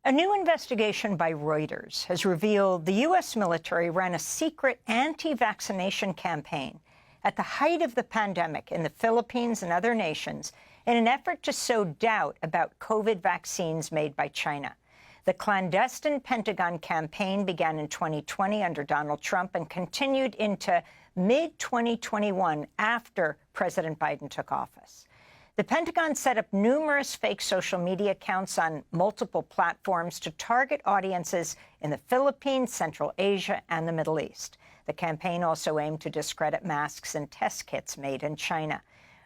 A new investigation by Reuters has revealed the U.S. military ran a secret anti-vaccination campaign at the height of the pandemic in the Philippines and other nations in an effort to sow doubt about COVID vaccines made by China. The clandestine Pentagon campaign began in 2020 under Donald Trump and continued into mid-2021 after President Biden took office. The Pentagon set up numerous fake social media accounts on multiple platforms to target audiences in the Philippines, Central Asia, and the Middle East. The campaign also aimed to discredit masks and test kits made in China.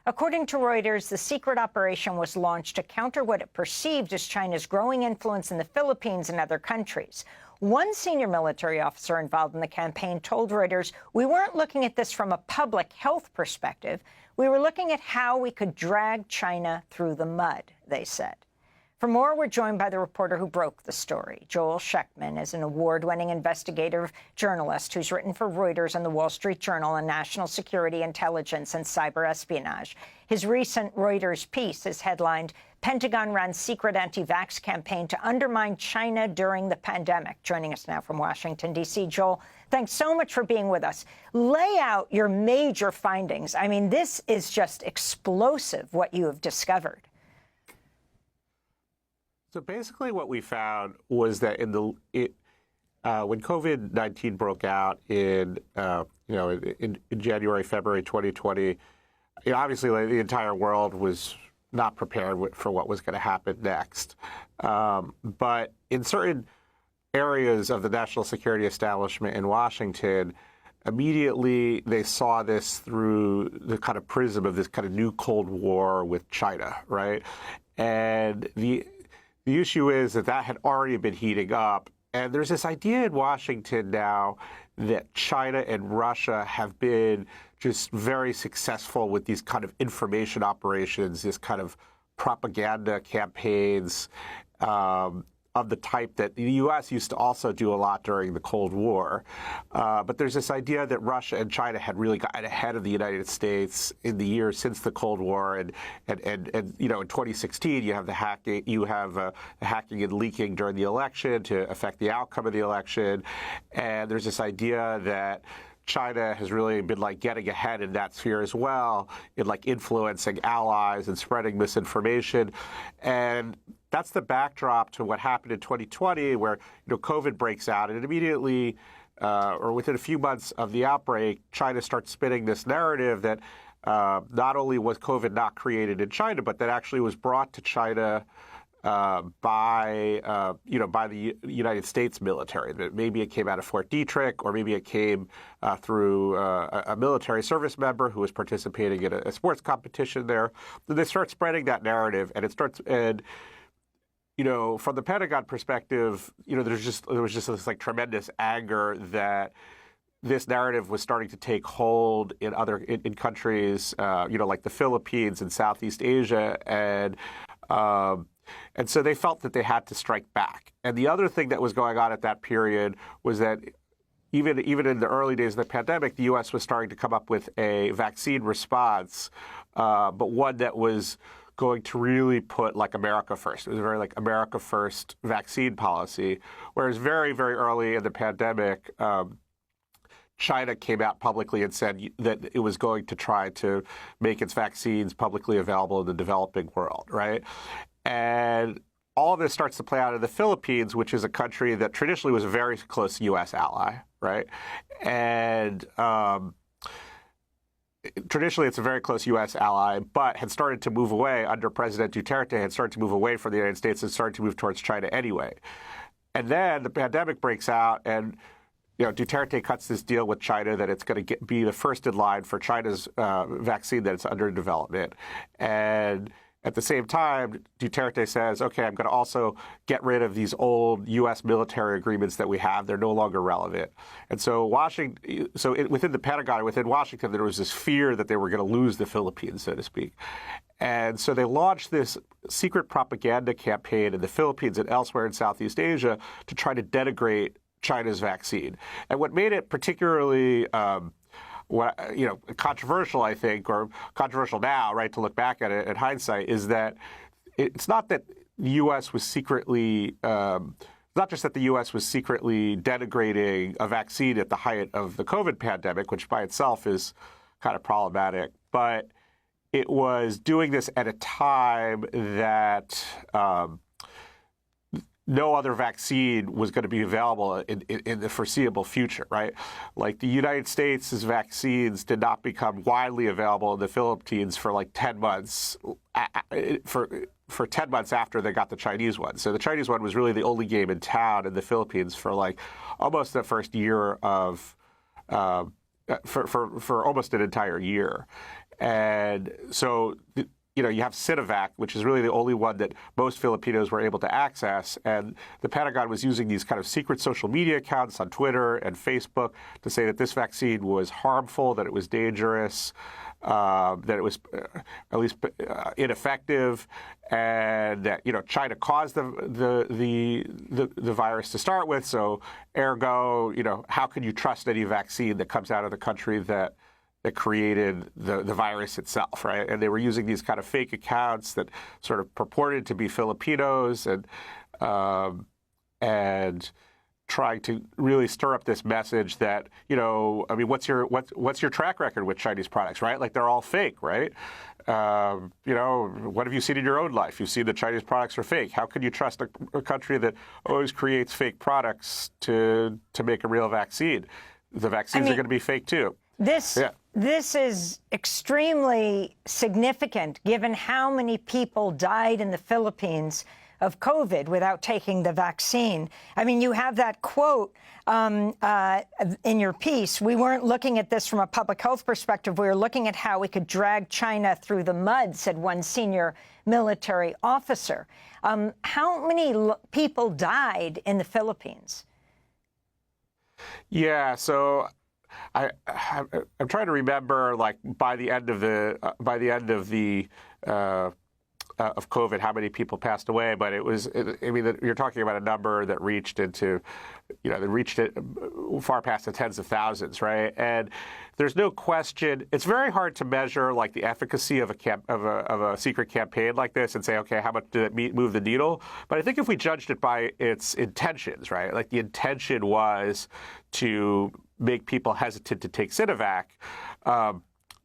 According to Reuters, the secret operation was launched to counter what it perceived as China's growing influence in the Philippines and other countries. One senior military officer involved in the campaign told Reuters, "We weren't looking at this from a public health perspective. We were looking at how we could drag China through the mud," they said. For more, we're joined by the reporter who broke the story. Joel Schechtman is an award-winning investigative journalist who's written for Reuters and the Wall Street Journal on national security, intelligence, and cyber espionage. His recent Reuters piece is headlined, "Pentagon Ran Secret Anti-Vax Campaign to Undermine China During the Pandemic." Joining us now from Washington, D.C. Joel, thanks so much for being with us. Lay out your major findings. I mean, this is just explosive, what you have discovered. So basically what we found was that when COVID-19 broke out in January, February 2020, obviously the entire world was not prepared for what was going to happen next. But in certain areas of the national security establishment in Washington, immediately they saw this through the kind of prism of this kind of new Cold War with China, right? And the issue is that had already been heating up. And there's this idea in Washington now that China and Russia have been just very successful with these kind of information operations, this kind of propaganda campaigns of the type that the U.S. used to also do a lot during the Cold War. But there's this idea that Russia and China had really gotten ahead of the United States in the years since the Cold War. And in 2016, you have the hacking and leaking during the election to affect the outcome of the election. And there's this idea that China has really been getting ahead in that sphere as well, in influencing allies and spreading misinformation. And that's the backdrop to what happened in 2020, where COVID breaks out, and immediately, or within a few months of the outbreak, China starts spinning this narrative that not only was COVID not created in China, but that actually was brought to China by the United States military. That maybe it came out of Fort Detrick, or maybe it came through a military service member who was participating in a sports competition there. Then they start spreading that narrative, and from the Pentagon perspective, there was just this tremendous anger that this narrative was starting to take hold in countries, like the Philippines and Southeast Asia, and so they felt that they had to strike back. And the other thing that was going on at that period was that even in the early days of the pandemic, the U.S. was starting to come up with a vaccine response, but one that was going to really put America first. It was a very America first vaccine policy, whereas very, very early in the pandemic, China came out publicly and said that it was going to try to make its vaccines publicly available in the developing world, right? And all of this starts to play out in the Philippines, which is a country that traditionally was a very close U.S. ally, right? And traditionally, it's a very close U.S. ally, but had started to move away under President Duterte, had started to move away from the United States and started to move towards China anyway. And then the pandemic breaks out, and Duterte cuts this deal with China that it's going to be the first in line for China's vaccine that's under development. And at the same time, Duterte says, okay, I'm going to also get rid of these old U.S. military agreements that we have. They're no longer relevant. And so within the Pentagon, within Washington, there was this fear that they were going to lose the Philippines, so to speak. And so they launched this secret propaganda campaign in the Philippines and elsewhere in Southeast Asia to try to denigrate China's vaccine. And what made it particularly controversial, I think, or controversial now, right, to look back at it in hindsight, is that it's not that the U.S. was secretly, not just that the U.S. was secretly denigrating a vaccine at the height of the COVID pandemic, which by itself is kind of problematic, but it was doing this at a time that no other vaccine was going to be available in the foreseeable future, right? Like the United States' vaccines did not become widely available in the Philippines for like 10 months, for 10 months after they got the Chinese one. So the Chinese one was really the only game in town in the Philippines for like almost the first year of, for almost an entire year. And so, you know, you have Sinovac, which is really the only one that most Filipinos were able to access. And the Pentagon was using these kind of secret social media accounts on Twitter and Facebook to say that this vaccine was harmful, that it was dangerous, that it was at least ineffective, and that, you know, China caused the virus to start with. So, ergo, you know, how can you trust any vaccine that comes out of the country that created the virus itself, right? And they were using these kind of fake accounts that sort of purported to be Filipinos and trying to really stir up this message that, you know, I mean, what's your track record with Chinese products, right? Like they're all fake, right? You know, what have you seen in your own life? You've seen that Chinese products are fake. How can you trust a country that always creates fake products to make a real vaccine? The vaccines are going to be fake too. This is extremely significant given how many people died in the Philippines of COVID without taking the vaccine. I mean, you have that quote in your piece. We weren't looking at this from a public health perspective. We were looking at how we could drag China through the mud, said one senior military officer. How many people died in the Philippines? Yeah, so I'm trying to remember, like by the end of COVID, how many people passed away, but it was, I mean, you're talking about a number that reached into, you know, that reached it far past the tens of thousands, right? And there's no question, it's very hard to measure like the efficacy of a secret campaign like this and say, okay, how much did it move the needle? But I think if we judged it by its intentions, right? Like the intention was to make people hesitant to take Sinovac.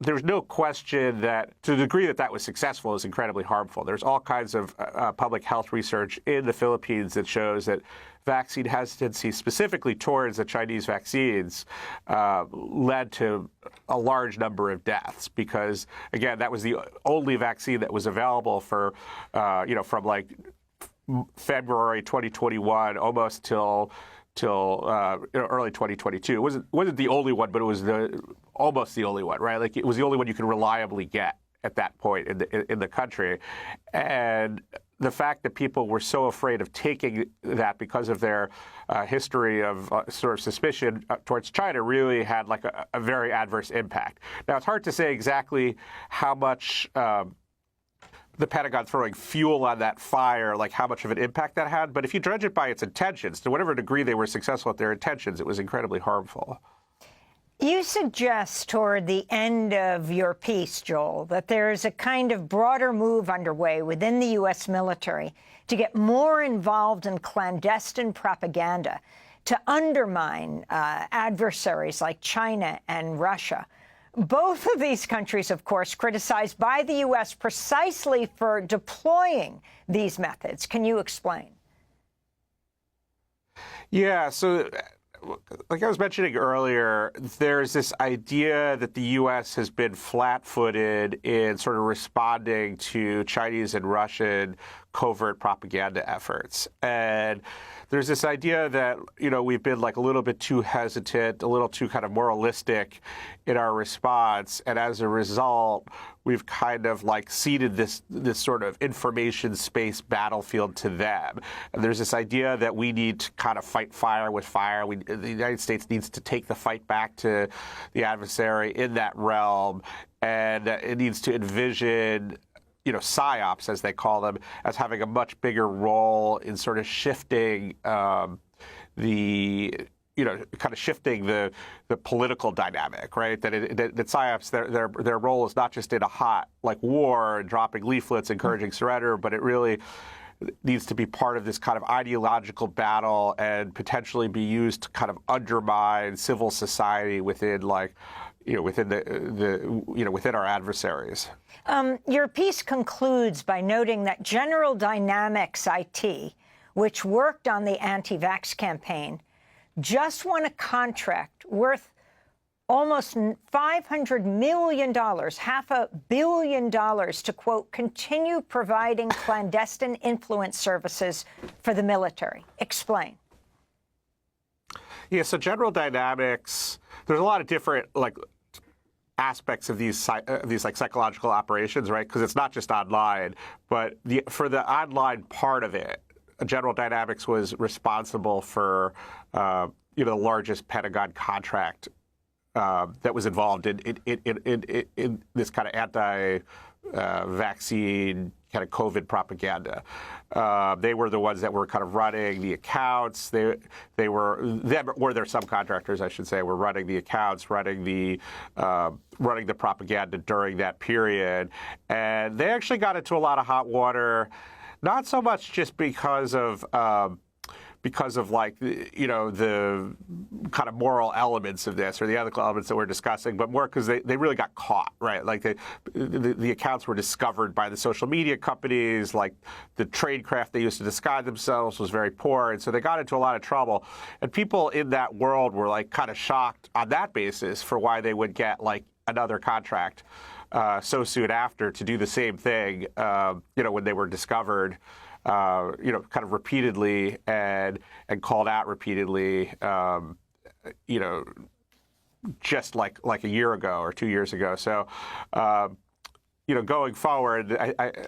There's no question that to the degree that that was successful is incredibly harmful. There's all kinds of public health research in the Philippines that shows that vaccine hesitancy, specifically towards the Chinese vaccines, led to a large number of deaths because, again, that was the only vaccine that was available for, you know, from like February 2021 almost till early 2022. It wasn't the only one, but it was almost the only one, right? Like it was the only one you could reliably get at that point in the country. And the fact that people were so afraid of taking that because of their history of sort of suspicion towards China really had like a very adverse impact. Now, it's hard to say exactly how much the Pentagon throwing fuel on that fire, like how much of an impact that had. But if you judge it by its intentions, to whatever degree they were successful at their intentions, it was incredibly harmful. You suggest toward the end of your piece, Joel, that there is a kind of broader move underway within the U.S. military to get more involved in clandestine propaganda to undermine adversaries like China and Russia. Both of these countries, of course, criticized by the U.S. precisely for deploying these methods. Can you explain? Yeah, so like I was mentioning earlier, there's this idea that the U.S. has been flat-footed in sort of responding to Chinese and Russian covert propaganda efforts. And there's this idea that, you know, we've been like a little bit too hesitant, a little too kind of moralistic in our response. And as a result, we've kind of like ceded this sort of information space battlefield to them. And there's this idea that we need to kind of fight fire with fire. The United States needs to take the fight back to the adversary in that realm. And it needs to envision, you know, PSYOPs, as they call them, as having a much bigger role in sort of shifting shifting the political dynamic, right? That PSYOPs, their role is not just in a hot like war and dropping leaflets, encouraging surrender, but it really needs to be part of this kind of ideological battle and potentially be used to kind of undermine civil society within within within our adversaries. Your piece concludes by noting that General Dynamics IT, which worked on the anti-vax campaign, just won a contract worth almost $500 million, $500 million, to, quote, continue providing clandestine influence services for the military. Explain. Yeah, so General Dynamics, there's a lot of different aspects of these psychological operations, right? Because it's not just online, but for the online part of it, General Dynamics was responsible for the largest Pentagon contract that was involved in this kind of anti-vaccine kind of COVID propaganda. They were the ones that were kind of running the accounts. They were them, or their subcontractors, I should say, were running the accounts, running the propaganda during that period, and they actually got into a lot of hot water, not so much just because of the kind of moral elements of this or the ethical elements that we're discussing, but more because they really got caught, right? Like the accounts were discovered by the social media companies, like the tradecraft they used to disguise themselves was very poor, and so they got into a lot of trouble. And people in that world were like kind of shocked on that basis for why they would get like another contract so soon after to do the same thing, when they were discovered. Kind of repeatedly and called out repeatedly, just like a year ago or 2 years ago. So, going forward,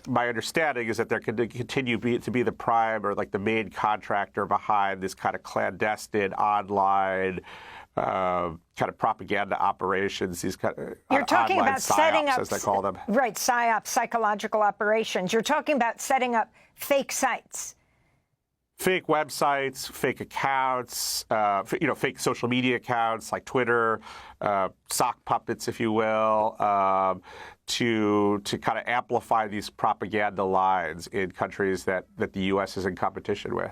my understanding is that they're going to continue to be the prime or like the main contractor behind this kind of clandestine online kind of propaganda operations. These kind of you're talking about setting up, as they call them, right? PSYOPs, psychological operations. You're talking about setting up fake sites, fake websites, fake accounts, fake social media accounts like Twitter, sock puppets, if you will, to kind of amplify these propaganda lines in countries that the U.S. is in competition with.